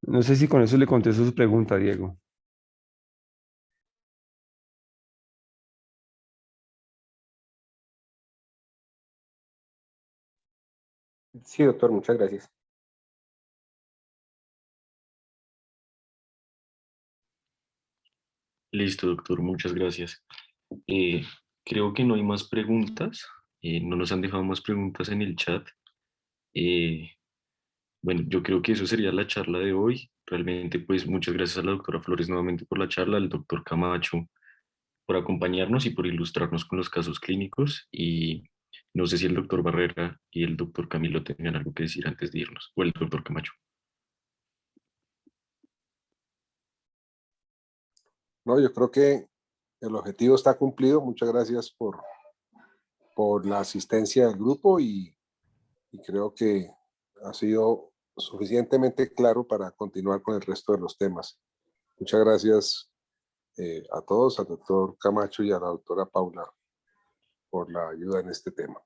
No sé si con eso le contesto su pregunta, Diego. Sí, doctor, muchas gracias. Listo, doctor, muchas gracias. Eh, Creo que no hay más preguntas. No nos han dejado más preguntas en el chat. Eh, bueno, yo creo que eso sería la charla de hoy. Realmente, pues muchas gracias a la doctora Flores nuevamente por la charla, al doctor Camacho por acompañarnos y por ilustrarnos con los casos clínicos. Y no sé si el doctor Barrera y el doctor Camilo tengan algo que decir antes de irnos, o el doctor Camacho. No, yo creo que el objetivo está cumplido. Muchas gracias por la asistencia del grupo y creo que ha sido suficientemente claro para continuar con el resto de los temas. Muchas gracias a todos, al doctor Camacho y a la doctora Paula por la ayuda en este tema.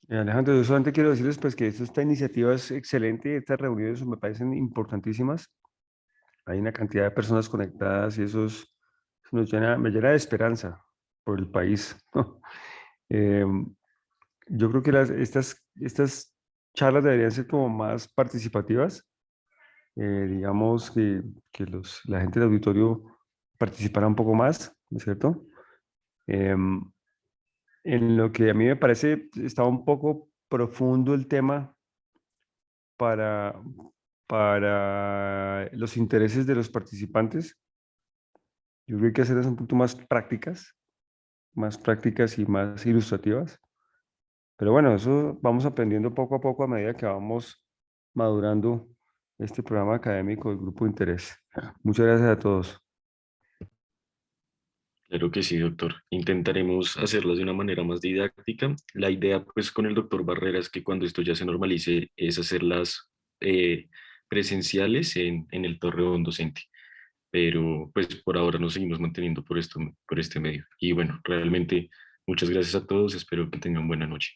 Alejandro, yo solamente quiero decirles pues que esta iniciativa es excelente, estas reuniones me parecen importantísimas. Hay una cantidad de personas conectadas y me llena de esperanza por el país. Yo creo que estas charlas deberían ser como más participativas. Digamos que la gente del auditorio participara un poco más, ¿no es cierto? Em, en lo que a mí me parece estaba un poco profundo el tema para, para los intereses de los participantes. Yo creo que hay que hacerlas un poquito más prácticas y más ilustrativas. Pero bueno, eso vamos aprendiendo poco a poco a medida que vamos madurando este programa académico del grupo de interés. Muchas gracias a todos. Claro que sí, doctor. Intentaremos hacerlas de una manera más didáctica. La idea, pues, con el doctor Barrera es que cuando esto ya se normalice, es hacerlas presenciales en el torreón docente. Pero, pues, por ahora nos seguimos manteniendo por este medio. Y bueno, realmente, muchas gracias a todos. Espero que tengan buena noche.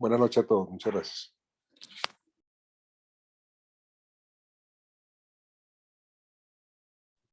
Buenas noches a todos. Muchas gracias.